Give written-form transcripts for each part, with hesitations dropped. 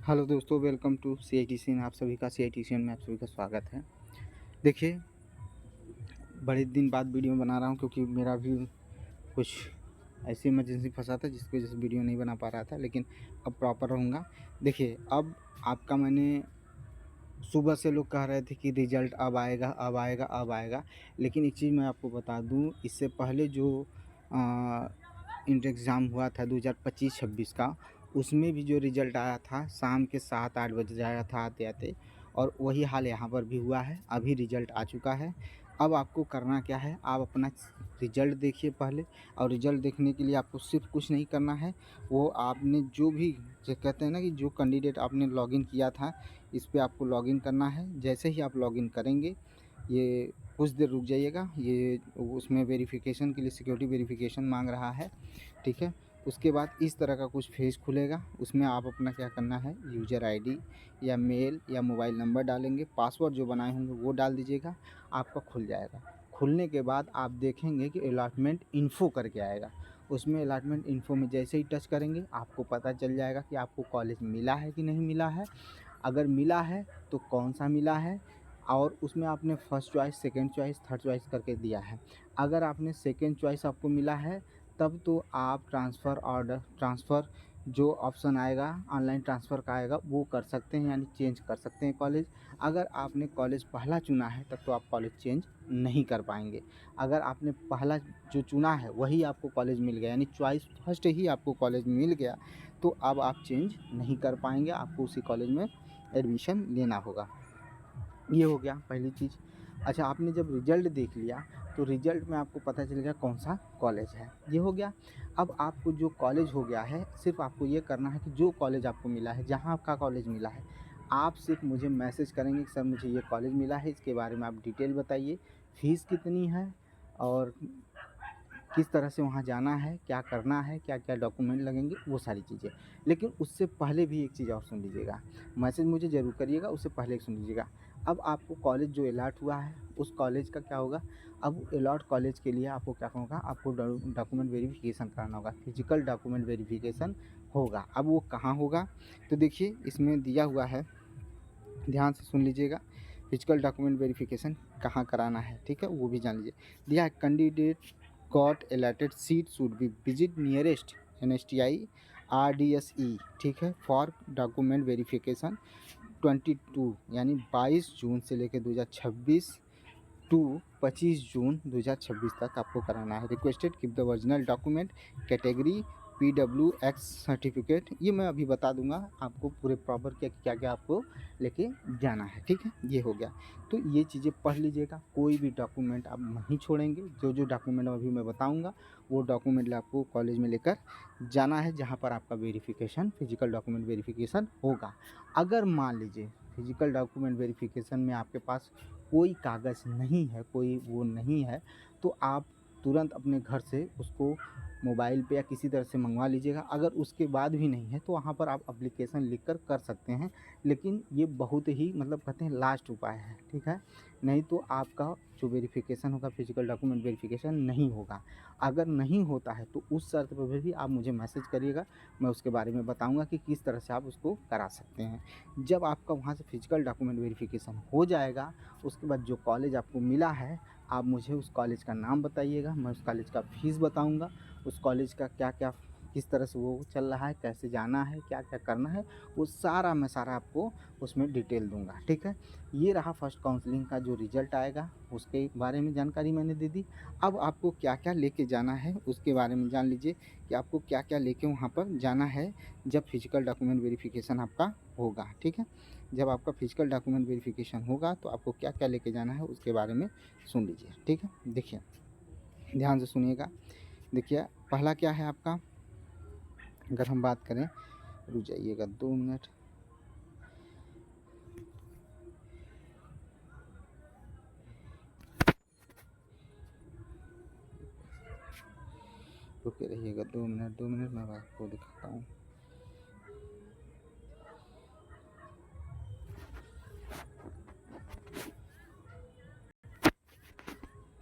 Hello दोस्तों, welcome to CITCN। आप सभी का CITCN में आप सभी का स्वागत है। देखिए, बड़े दिन बाद वीडियो बना रहा हूँ क्योंकि मेरा भी कुछ ऐसी इमरजेंसी फंसा था जिसकी वजह से वीडियो नहीं बना पा रहा था, लेकिन अब प्रॉपर रहूँगा। देखिए, अब आपका मैंने सुबह से लोग कह रहे थे कि रिज़ल्ट अब आएगा, अब आएगा, अब आएगा। लेकिन एक चीज़ मैं आपको बता दूँ, इससे पहले जो इंटर एग्ज़ाम हुआ था 2025-26 का, उसमें भी जो रिज़ल्ट आया था शाम के 7-8 बज आया था आते-आते, और वही हाल यहाँ पर भी हुआ है। अभी रिज़ल्ट आ चुका है। अब आपको करना क्या है, आप अपना रिज़ल्ट देखिए पहले, और रिज़ल्ट देखने के लिए आपको सिर्फ़ कुछ नहीं करना है, वो आपने जो भी जो कहते हैं ना कि जो कैंडिडेट आपने लॉगिन किया था, इस पे आपको लॉगिन करना है। जैसे ही आप लॉगिन करेंगे, ये कुछ देर रुक जाइएगा, ये उसमें वेरिफ़िकेशन के लिए सिक्योरिटी वेरिफ़िकेशन मांग रहा है, ठीक है। उसके बाद इस तरह का कुछ पेज खुलेगा, उसमें आप अपना क्या करना है, यूज़र आईडी या मेल या मोबाइल नंबर डालेंगे, पासवर्ड जो बनाए होंगे वो डाल दीजिएगा, आपका खुल जाएगा। खुलने के बाद आप देखेंगे कि अलॉटमेंट इन्फो करके आएगा। उसमें अलॉटमेंट इन्फो में जैसे ही टच करेंगे, आपको पता चल जाएगा कि आपको कॉलेज मिला है कि नहीं मिला है। अगर मिला है तो कौन सा मिला है, और उसमें आपने first choice, second choice, third choice करके दिया है। अगर आपने सेकंड चॉइस आपको मिला है, तब तो आप ट्रांसफ़र जो ऑप्शन आएगा ऑनलाइन ट्रांसफ़र का आएगा, वो कर सकते हैं, यानी चेंज कर सकते हैं कॉलेज। अगर आपने कॉलेज पहला चुना है तब तो आप कॉलेज चेंज नहीं कर पाएंगे। अगर आपने पहला जो चुना है वही आपको कॉलेज मिल गया, यानी चॉइस फर्स्ट ही आपको कॉलेज मिल गया, तो अब आप चेंज नहीं कर पाएंगे, आपको उसी कॉलेज में एडमिशन लेना होगा। ये हो गया पहली चीज़। अच्छा, आपने जब रिज़ल्ट देख लिया तो रिज़ल्ट में आपको पता चल गया कौन सा कॉलेज है, ये हो गया। अब आपको जो कॉलेज हो गया है, सिर्फ़ आपको ये करना है कि जो कॉलेज आपको मिला है, जहाँ आपका कॉलेज मिला है, आप सिर्फ मुझे मैसेज करेंगे कि सर मुझे ये कॉलेज मिला है, इसके बारे में आप डिटेल बताइए, फ़ीस कितनी है, और किस तरह से वहाँ जाना है, क्या करना है, क्या-क्या डॉक्यूमेंट लगेंगे, वो सारी चीज़ें। लेकिन उससे पहले भी एक चीज़ और सुन लीजिएगा, मैसेज मुझे ज़रूर करिएगा, उससे पहले एक सुन लीजिएगा। अब आपको कॉलेज जो अलॉट हुआ है, उस कॉलेज का क्या होगा, अब अलॉट कॉलेज के लिए आपको क्या होगा, आपको डॉक्यूमेंट वेरिफ़िकेशन कराना होगा, फिज़िकल डॉक्यूमेंट वेरिफ़िकेशन होगा। अब वो कहाँ होगा, तो देखिए इसमें दिया हुआ है, ध्यान से सुन लीजिएगा, फिजिकल डॉक्यूमेंट वेरिफिकेशन कहाँ कराना है, ठीक है, वो भी जान लीजिए। दिया है, candidate got allotted seat should be visit nearest NSTI RDSE, ठीक है, फॉर डॉक्यूमेंट वेरिफिकेशन 22 यानी 22 जून से लेकर 2026 टू 25 जून 2026 तक आपको कराना है। Requested keep the original document category PWX certificate, ये मैं अभी बता दूंगा आपको पूरे प्रॉपर क्या क्या आपको लेके जाना है, ठीक है। ये हो गया, तो ये चीज़ें पढ़ लीजिएगा, कोई भी डॉक्यूमेंट आप नहीं छोड़ेंगे। जो जो डॉक्यूमेंट अभी मैं बताऊंगा वो डॉक्यूमेंट आपको कॉलेज में लेकर जाना है, जहाँ पर आपका वेरिफिकेशन, फिजिकल डॉक्यूमेंट वेरिफिकेशन होगा। अगर मान लीजिए फिजिकल डॉक्यूमेंट वेरिफिकेशन में आपके पास कोई कागज़ नहीं है, कोई वो नहीं है, तो आप तुरंत अपने घर से उसको मोबाइल पे या किसी तरह से मंगवा लीजिएगा। अगर उसके बाद भी नहीं है तो वहाँ पर आप एप्लीकेशन लिखकर कर सकते हैं, लेकिन ये बहुत ही मतलब कहते हैं लास्ट उपाय है, ठीक है। नहीं तो आपका जो वेरिफिकेशन होगा, फिजिकल डॉक्यूमेंट वेरिफिकेशन नहीं होगा। अगर नहीं होता है तो उस शर्त पर भी आप मुझे मैसेज करिएगा, मैं उसके बारे में बताऊँगा कि किस तरह से आप उसको करा सकते हैं। जब आपका वहाँ से फिजिकल डॉक्यूमेंट वेरिफिकेशन हो जाएगा, उसके बाद जो कॉलेज आपको मिला है, आप मुझे उस कॉलेज का नाम बताइएगा, मैं उस कॉलेज का फ़ीस बताऊँगा, उस कॉलेज का क्या-क्या किस तरह से वो चल रहा है, कैसे जाना है, क्या-क्या करना है, वो सारा मैं सारा आपको उसमें डिटेल दूँगा, ठीक है। ये रहा फर्स्ट काउंसलिंग का जो रिज़ल्ट आएगा, उसके बारे में जानकारी मैंने दे दी। अब आपको क्या-क्या लेके जाना है, उसके बारे में जान लीजिए कि आपको क्या-क्या लेके वहाँ पर जाना है, जब फिजिकल डॉक्यूमेंट वेरिफिकेशन आपका होगा, ठीक है। जब आपका फिजिकल डॉक्यूमेंट वेरिफिकेशन होगा तो आपको क्या-क्या लेके जाना है उसके बारे में सुन लीजिए, ठीक है। देखिए, ध्यान से सुनिएगा। देखिए, पहला क्या है आपका, अगर हम बात करें, रुक जाइएगा 2 मिनट। रुके रहिएगा 2 मिनट मैं आपको दिखाता हूँ।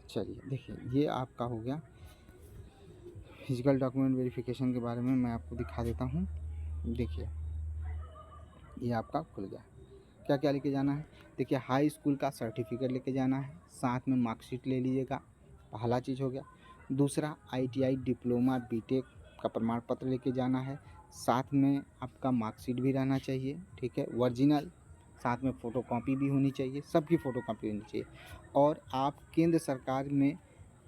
चलिए देखिए, ये आपका हो गया फिजिकल डॉक्यूमेंट वेरिफिकेशन के बारे में, मैं आपको दिखा देता हूँ। देखिए, ये आपका खुल गया। क्या क्या लेके जाना है? देखिए हाई स्कूल का सर्टिफिकेट लेके जाना है, साथ में मार्कशीट ले लीजिएगा, पहला चीज़ हो गया। दूसरा ITI डिप्लोमा बीटेक का प्रमाण पत्र लेके जाना है, साथ में आपका मार्कशीट भी रहना चाहिए, ठीक है, ओरिजिनल, साथ में फ़ोटोकॉपी भी होनी चाहिए, सबकी फ़ोटोकॉपी होनी चाहिए। और आप केंद्र सरकार में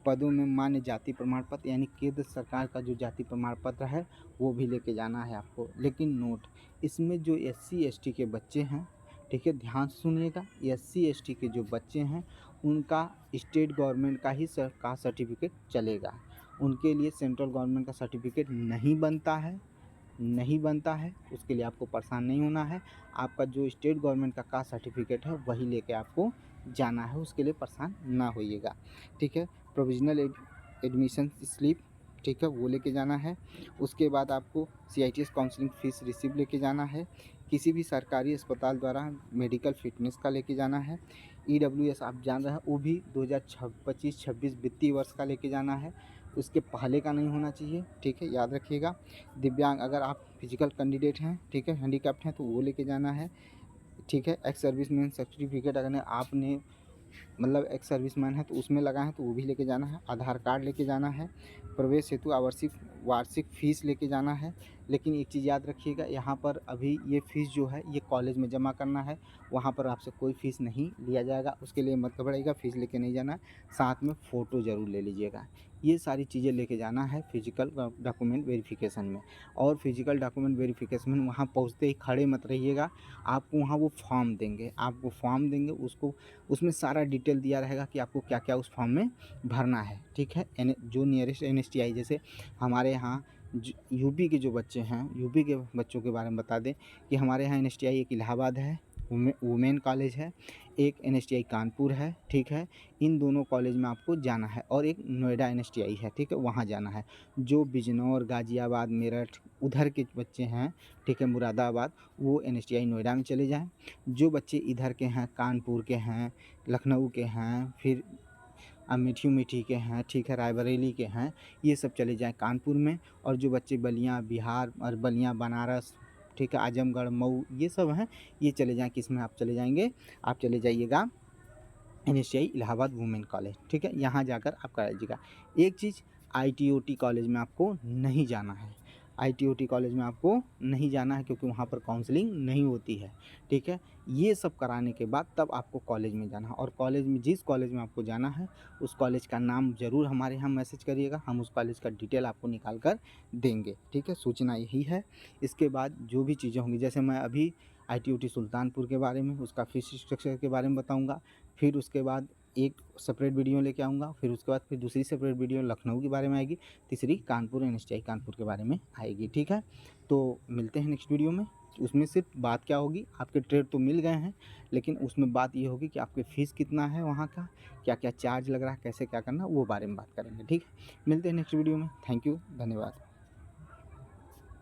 पदों में मान्य जाति प्रमाण पत्र यानी केंद्र सरकार का जो जाति प्रमाण पत्र है वो भी लेके जाना है आपको। लेकिन नोट, इसमें जो SC ST के बच्चे हैं, ठीक है, ध्यान से सुनिएगा, SC ST के जो बच्चे हैं उनका स्टेट गवर्नमेंट का ही कास्ट सर्टिफिकेट चलेगा, उनके लिए सेंट्रल गवर्नमेंट का सर्टिफिकेट नहीं बनता है, नहीं बनता है। उसके लिए आपको परेशान नहीं होना है, आपका जो स्टेट गवर्नमेंट का कास्ट सर्टिफिकेट है वही लेके आपको जाना है, उसके लिए परेशान ना होइएगा, ठीक है। प्रोविजनल एडमिशन स्लिप, ठीक है, वो लेके जाना है। उसके बाद आपको CITS काउंसलिंग फ़ीस रिसीप्ट लेके जाना है। किसी भी सरकारी अस्पताल द्वारा मेडिकल फिटनेस का लेके जाना है। EWS आप जान रहे हैं, वो भी 2025-26 वित्तीय वर्ष का लेके जाना है, उसके पहले का नहीं होना चाहिए, ठीक है, याद रखिएगा। दिव्यांग, अगर आप फिजिकल कैंडिडेट हैं, ठीक है, हैंडीकैप्ड हैं, तो वो लेके जाना है, ठीक है। एक्स सर्विसमैन सर्टिफिकेट अगर आपने मतलब एक्स सर्विसमैन है तो उसमें लगा है तो वो भी लेके जाना है। आधार कार्ड लेके जाना है। प्रवेश हेतु आवश्यक वार्षिक फ़ीस लेके जाना है। लेकिन एक चीज़ याद रखिएगा, यहाँ पर अभी ये फ़ीस जो है ये कॉलेज में जमा करना है, वहाँ पर आपसे कोई फ़ीस नहीं लिया जाएगा, उसके लिए मत घबराइएगा, फ़ीस लेके नहीं जाना है। साथ में फ़ोटो ज़रूर ले लीजिएगा। ये सारी चीज़ें लेके जाना है फिजिकल डॉक्यूमेंट वेरिफिकेशन में। और फिजिकल डॉक्यूमेंट वेरिफिकेशन में वहाँ पहुँचते ही खड़े मत रहिएगा, आपको वहाँ वो फॉर्म देंगे, आपको फॉर्म देंगे, उसको उसमें सारा डिटेल दिया रहेगा कि आपको क्या क्या उस फॉर्म में भरना है, ठीक है। जो नियरेस्ट NSTI, जैसे हमारे यहाँ यूपी के जो बच्चे हैं, यूपी के बच्चों के बारे में बता दें कि हमारे यहाँ NSTI एक इलाहाबाद है, वुमेन कॉलेज है, एक NSTI कानपुर है, ठीक है। इन दोनों कॉलेज में आपको जाना है। और एक नोएडा NSTI है, ठीक है, वहाँ जाना है। जो बिजनौर, गाज़ियाबाद, मेरठ उधर के बच्चे हैं, ठीक है, मुरादाबाद, वो NSTI नोएडा में चले जाएँ। जो बच्चे इधर के हैं, कानपुर के हैं, लखनऊ के हैं, फिर अमेठी के हैं, ठीक है, रायबरेली के हैं, ये सब चले जाएँ कानपुर में। और जो बच्चे बलिया बिहार और बलिया बनारस, ठीक है, आजमगढ़, मऊ, ये सब हैं, ये चले जाएँ किस में, आप चले जाएंगे, आप चले जाइएगा NSTI इलाहाबाद वुमेन कॉलेज, ठीक है, यहाँ जाकर आप कराइएगा। एक चीज़, ITOT कॉलेज में आपको नहीं जाना है, ITOT कॉलेज में आपको नहीं जाना है, क्योंकि वहाँ पर काउंसलिंग नहीं होती है, ठीक है। ये सब कराने के बाद तब आपको कॉलेज में जाना है। और कॉलेज में, जिस कॉलेज में आपको जाना है उस कॉलेज का नाम ज़रूर हमारे यहाँ मैसेज करिएगा, हम उस कॉलेज का डिटेल आपको निकाल कर देंगे, ठीक है। सूचना यही है। इसके बाद जो भी चीज़ें होंगी, जैसे मैं अभी ITOT सुल्तानपुर के बारे में, उसका फीस स्ट्रक्चर के बारे में बताऊँगा, फिर उसके बाद एक सेपरेट वीडियो लेके आऊँगा, फिर उसके बाद फिर दूसरी सेपरेट वीडियो लखनऊ के बारे में आएगी, तीसरी कानपुर NSTI कानपुर के बारे में आएगी, ठीक है। तो मिलते हैं नेक्स्ट वीडियो में। उसमें सिर्फ बात क्या होगी, आपके ट्रेड तो मिल गए हैं, लेकिन उसमें बात ये होगी कि आपके फ़ीस कितना है, वहाँ का क्या क्या चार्ज लग रहा है, कैसे क्या करना, वो बारे में बात करेंगे, ठीक है। मिलते हैं नेक्स्ट वीडियो में। थैंक यू, धन्यवाद।